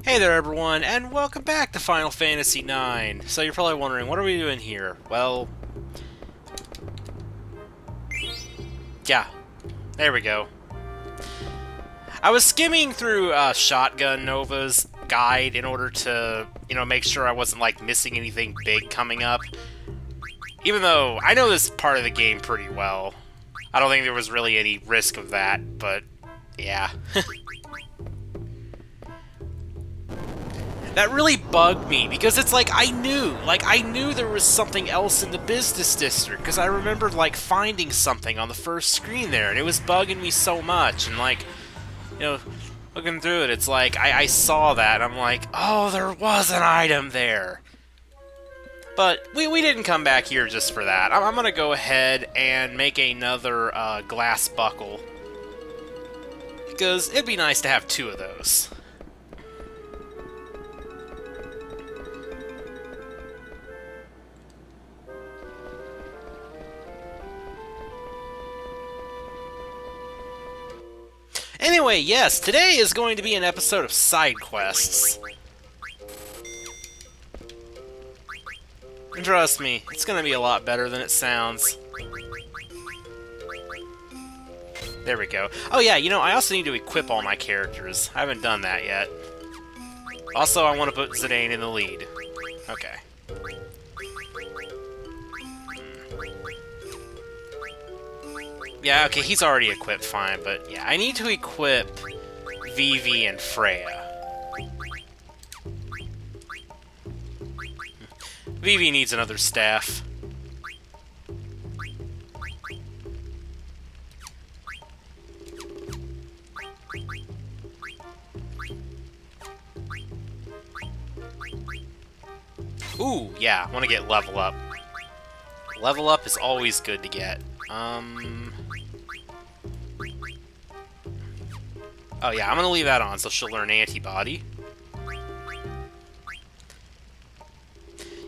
Hey there everyone, and welcome back to Final Fantasy IX. So you're probably wondering, what are we doing here? Well, yeah, there we go. I was skimming through Shotgun Nova's guide in order to, make sure I wasn't, missing anything big coming up. Even though I know this part of the game pretty well. I don't think there was really any risk of that, but yeah. That really bugged me, because it's like, I knew there was something else in the business district, because I remembered, finding something on the first screen there, and it was bugging me so much, and, looking through it, it's like, I saw that, and I'm like, oh, there was an item there. But we didn't come back here just for that. I'm gonna go ahead and make another glass buckle, because it'd be nice to have two of those. Anyway, yes, today is going to be an episode of sidequests. And trust me, it's going to be a lot better than it sounds. There we go. Oh yeah, I also need to equip all my characters. I haven't done that yet. Also, I want to put Zidane in the lead. Okay. Yeah, okay, he's already equipped fine, but yeah, I need to equip Vivi and Freya. Vivi needs another staff. Ooh, yeah, I want to get level up. Level up is always good to get. Oh yeah, I'm gonna leave that on so she'll learn antibody.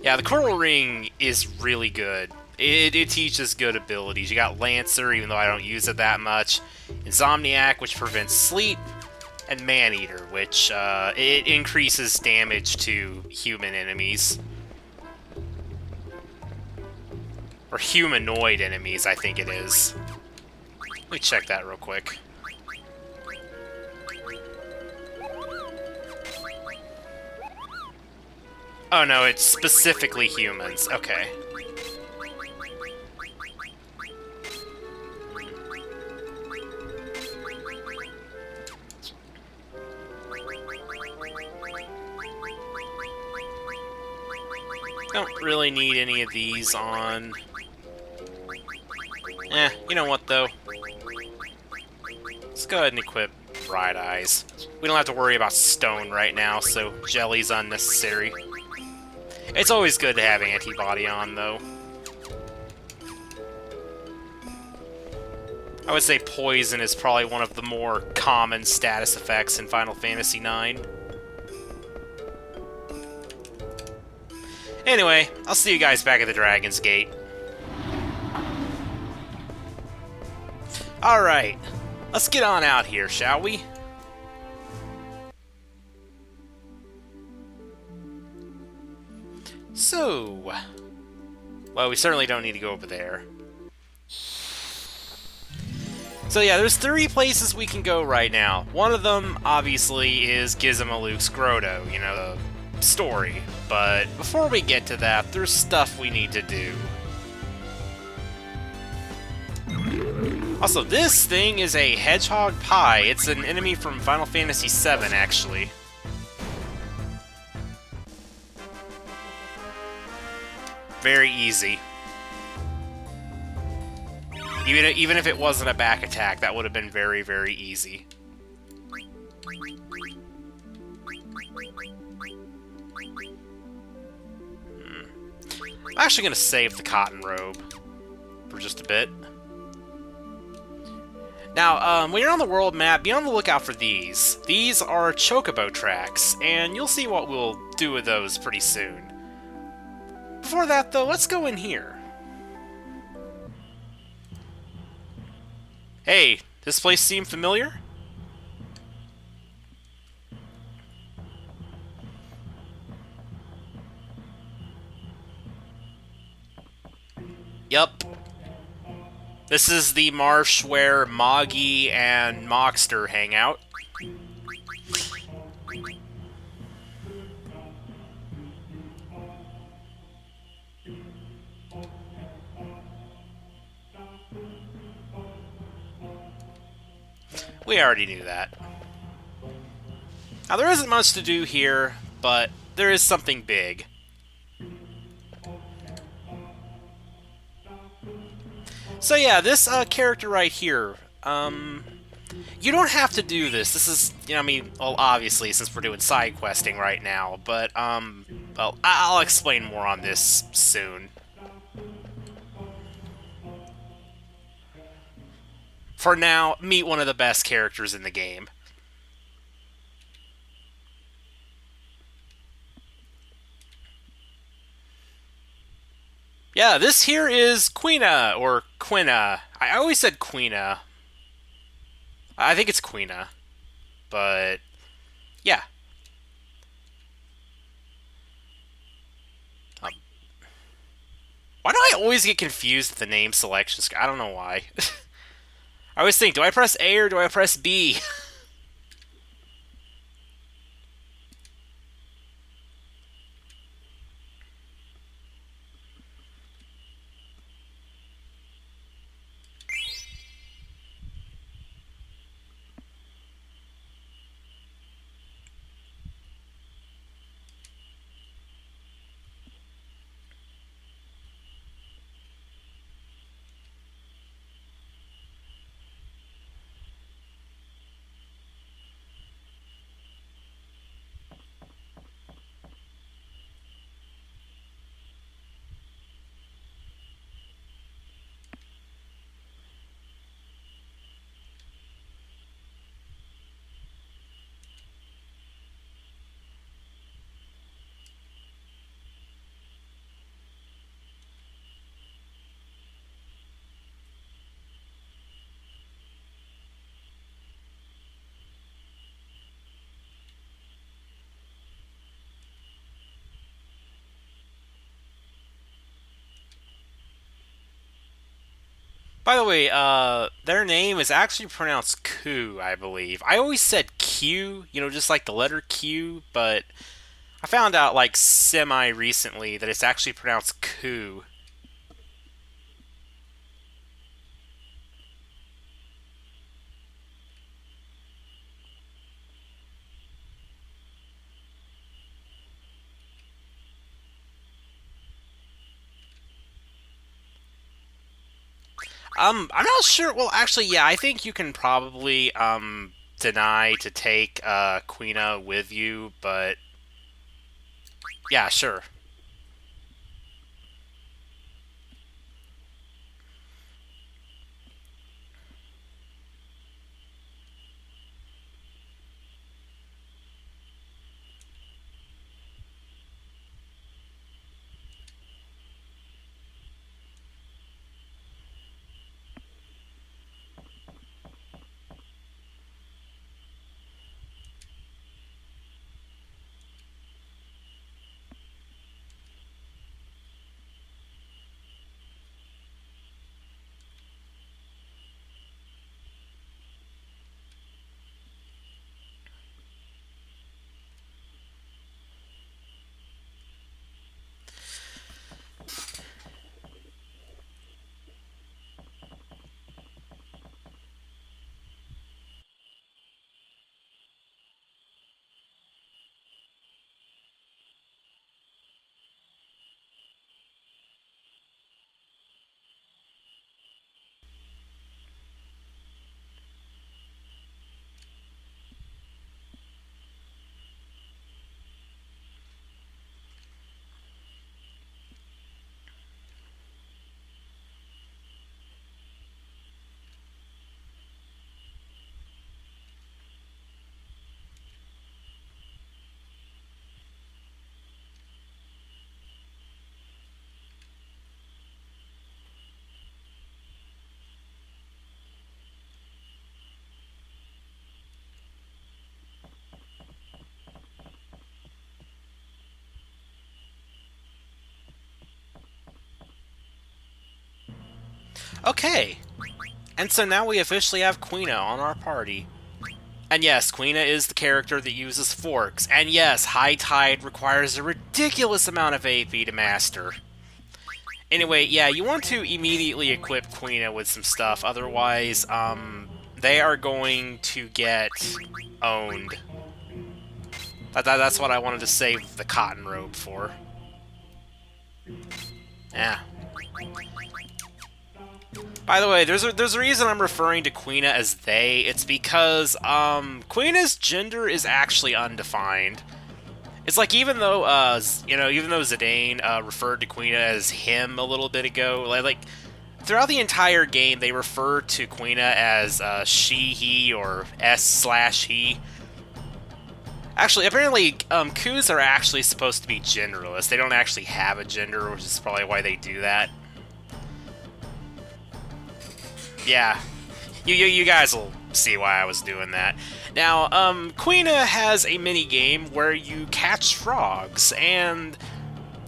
Yeah, the Coral Ring is really good. It teaches good abilities. You got Lancer, even though I don't use it that much. Insomniac, which prevents sleep. And Maneater, which it increases damage to human enemies. Or humanoid enemies, I think it is. Let me check that real quick. Oh no, it's specifically humans. Okay. Don't really need any of these on. You know what though? Let's go ahead and equip Bright Eyes. We don't have to worry about stone right now, so jelly's unnecessary. It's always good to have antibody on, though. I would say poison is probably one of the more common status effects in Final Fantasy IX. Anyway, I'll see you guys back at the Dragon's Gate. Alright, let's get on out here, shall we? So, well, we certainly don't need to go over there. So yeah, there's 3 places we can go right now. One of them, obviously, is Gizmaluke's Grotto, the story. But before we get to that, there's stuff we need to do. Also, this thing is a hedgehog pie. It's an enemy from Final Fantasy VII, actually. Very easy. Even if it wasn't a back attack, that would have been very, very easy. I'm actually going to save the cotton robe for just a bit. Now, when you're on the world map, be on the lookout for these. These are chocobo tracks, and you'll see what we'll do with those pretty soon. Before that, though, let's go in here. Hey, this place seem familiar? Yup. This is the marsh where Moggy and Mockster hang out. We already knew that. Now, there isn't much to do here, but there is something big. So yeah, this character right here, you don't have to do this. This is, I mean, well, obviously, since we're doing side questing right now, but, well, I'll explain more on this soon. For now, meet one of the best characters in the game. Yeah, this here is Quina, or Quina. I always said Quina. I think it's Quina, but yeah. Um, why do I always get confused with the name selections? I don't know why. I always think, do I press A or do I press B? By the way, their name is actually pronounced Q, I believe. I always said Q, just like the letter Q, but I found out like semi recently that it's actually pronounced Q. I'm not sure. Well, actually, yeah, I think you can probably deny to take Quina with you, but yeah, sure. Okay. And so now we officially have Quina on our party. And yes, Quina is the character that uses forks. And yes, High Tide requires a ridiculous amount of AP to master. Anyway, yeah, you want to immediately equip Quina with some stuff, otherwise, they are going to get owned. That's what I wanted to save the cotton robe for. Yeah. By the way, there's a reason I'm referring to Quina as they. It's because Quina's gender is actually undefined. It's like even though even though Zidane referred to Quina as him a little bit ago, like throughout the entire game they refer to Quina as she, he, or s/he. Actually, apparently, coups are actually supposed to be genderless. They don't actually have a gender, which is probably why they do that. Yeah, you guys will see why I was doing that. Now, Quina has a mini game where you catch frogs, and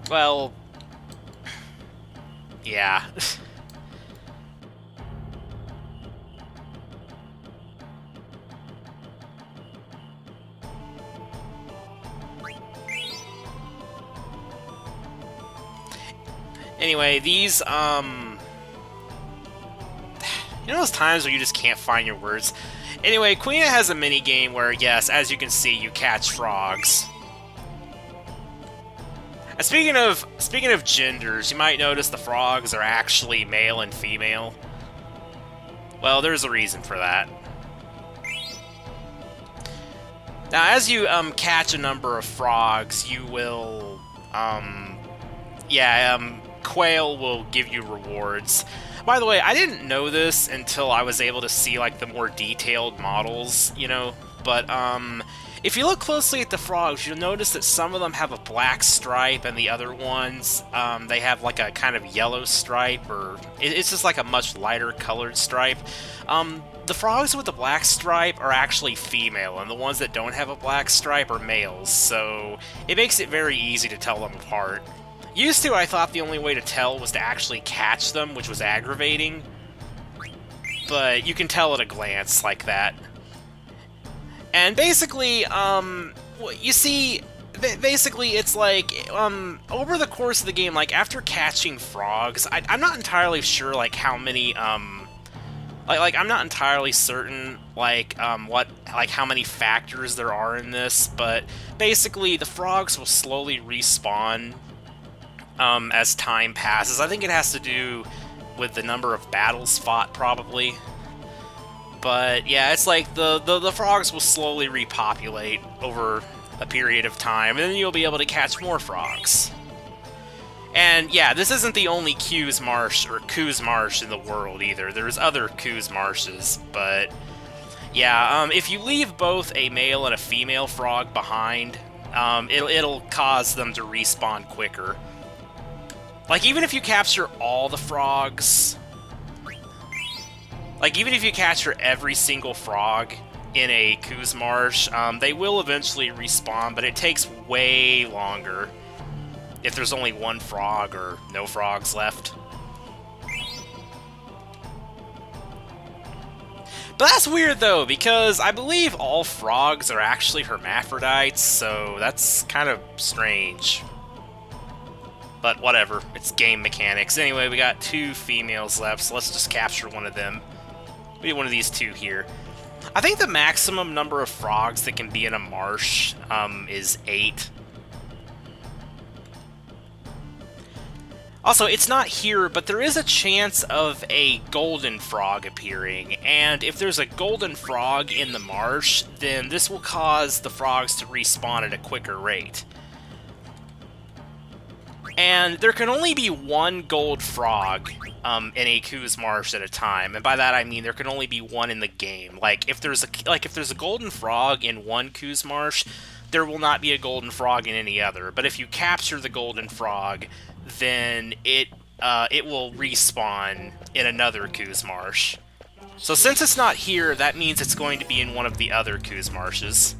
well, yeah. Anyway, these, you know those times where you just can't find your words? Anyway, Quina has a mini-game where, yes, as you can see, you catch frogs. And speaking of genders, you might notice the frogs are actually male and female. Well, there's a reason for that. Now, as you catch a number of frogs, you will, Quail will give you rewards. By the way, I didn't know this until I was able to see, like, the more detailed models, you know, but, if you look closely at the frogs, you'll notice that some of them have a black stripe, and the other ones, they have, like, a kind of yellow stripe, or it's just, like, a much lighter colored stripe. The frogs with the black stripe are actually female, and the ones that don't have a black stripe are males, so it makes it very easy to tell them apart. Used to, I thought the only way to tell was to actually catch them, which was aggravating. But you can tell at a glance like that. And basically, you see, basically it's like, over the course of the game, like, after catching frogs, I'm not entirely sure, like, how many, I'm not entirely certain, like, how many factors there are in this, but basically the frogs will slowly respawn as time passes. I think it has to do with the number of battles fought, probably. But yeah, it's like the frogs will slowly repopulate over a period of time, and then you'll be able to catch more frogs. And yeah, this isn't the only Q's Marsh or Q's Marsh in the world either. There's other Q's Marshes, but yeah, if you leave both a male and a female frog behind, it'll cause them to respawn quicker. Like, even if you capture all the frogs, like, even if you capture every single frog in a Q's Marsh, they will eventually respawn, but it takes way longer if there's only one frog or no frogs left. But that's weird, though, because I believe all frogs are actually hermaphrodites, so that's kind of strange. But whatever, it's game mechanics. Anyway, we got 2 females left, so let's just capture one of them. We need one of these 2 here. I think the maximum number of frogs that can be in a marsh is 8. Also, it's not here, but there is a chance of a golden frog appearing, and if there's a golden frog in the marsh, then this will cause the frogs to respawn at a quicker rate. And there can only be one gold frog in a Q's Marsh at a time, and by that I mean there can only be one in the game. Like if there's a golden frog in one Q's Marsh, there will not be a golden frog in any other. But if you capture the golden frog, then it will respawn in another Q's Marsh. So since it's not here, that means it's going to be in one of the other Q's Marshes.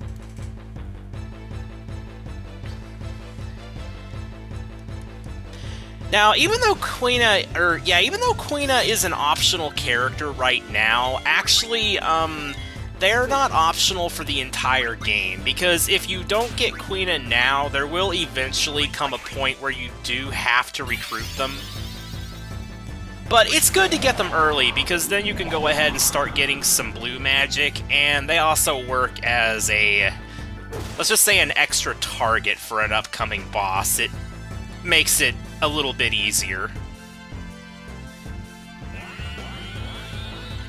Now, even though Quina is an optional character right now, actually, they're not optional for the entire game, because if you don't get Quina now, there will eventually come a point where you do have to recruit them. But it's good to get them early, because then you can go ahead and start getting some blue magic, and they also work as a, let's just say, an extra target for an upcoming boss. It makes it a little bit easier.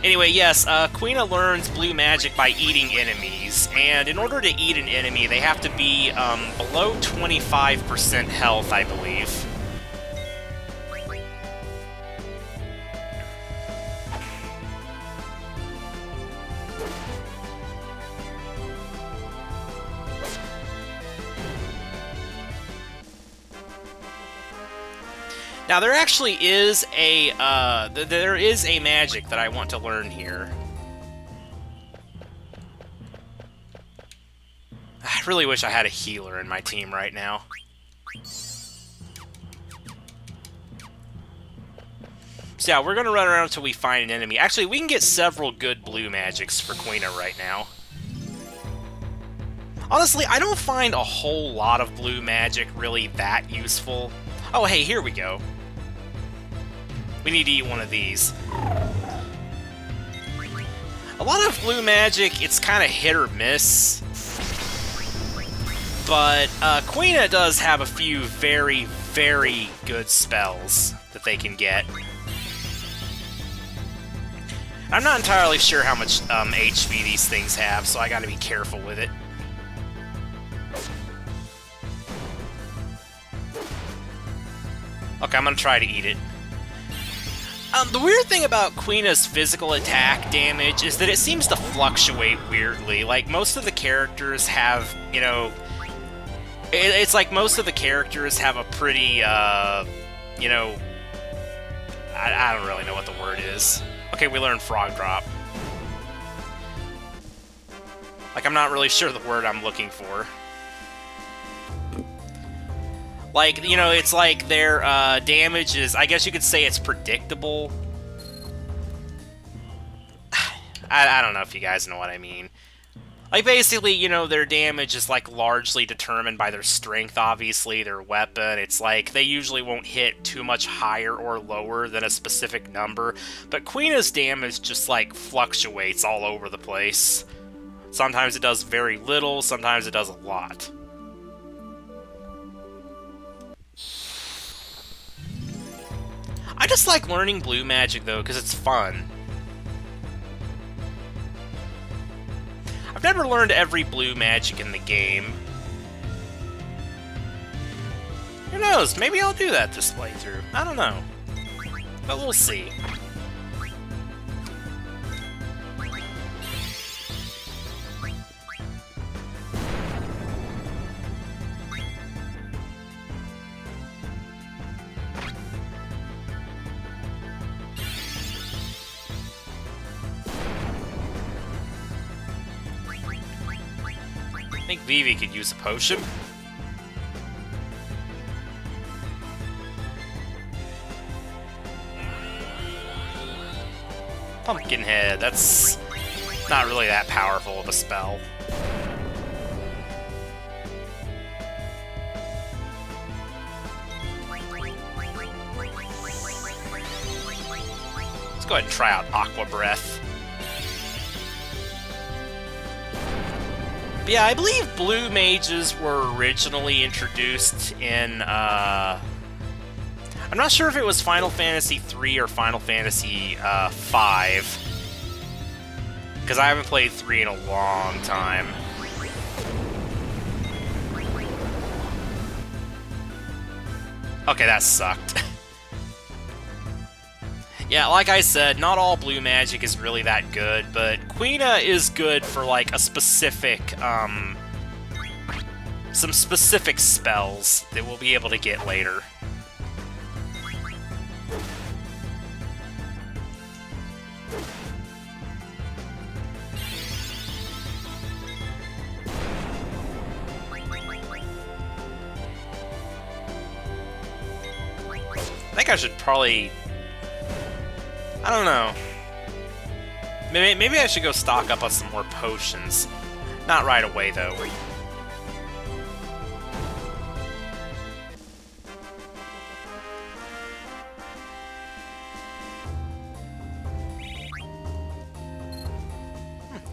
Anyway, yes, Quina learns blue magic by eating enemies, and in order to eat an enemy, they have to be below 25% health, I believe. Now, there actually is a, there is a magic that I want to learn here. I really wish I had a healer in my team right now. So yeah, we're gonna run around until we find an enemy. Actually, we can get several good blue magics for Quina right now. Honestly, I don't find a whole lot of blue magic really that useful. Oh, hey, here we go. We need to eat one of these. A lot of blue magic, it's kind of hit or miss. But Quina does have a few very, very good spells that they can get. I'm not entirely sure how much HP these things have, so I gotta be careful with it. Okay, I'm gonna try to eat it. The weird thing about Quina's physical attack damage is that it seems to fluctuate weirdly. Like, most of the characters have, you know... It's like most of the characters have a pretty, you know... I don't really know what the word is. Okay, we learned Frog Drop. Like, I'm not really sure the word I'm looking for. Like, you know, it's like their damage is, I guess you could say it's predictable. I don't know if you guys know what I mean. Like, basically, you know, their damage is, like, largely determined by their strength, obviously, their weapon. It's like, they usually won't hit too much higher or lower than a specific number. But Quina's damage just, like, fluctuates all over the place. Sometimes it does very little, sometimes it does a lot. I just like learning blue magic, though, because it's fun. I've never learned every blue magic in the game. Who knows? Maybe I'll do that this playthrough. I don't know. But we'll see. I think Vivi could use a potion. Pumpkinhead, that's not really that powerful of a spell. Let's go ahead and try out Aqua Breath. Yeah, I believe blue mages were originally introduced in, I'm not sure if it was Final Fantasy III or Final Fantasy V, because I haven't played 3 in a long time. Okay, that sucked. Yeah, like I said, not all blue magic is really that good, but Quina is good for, like, a specific, some specific spells that we'll be able to get later. I should probably... I don't know. Maybe I should go stock up on some more potions. Not right away, though.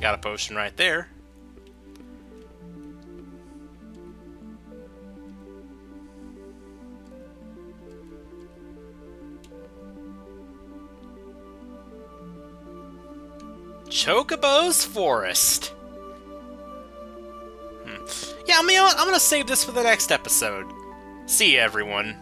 Got a potion right there. Chocobo's Forest. Yeah, I'm gonna save this for the next episode. See ya, everyone.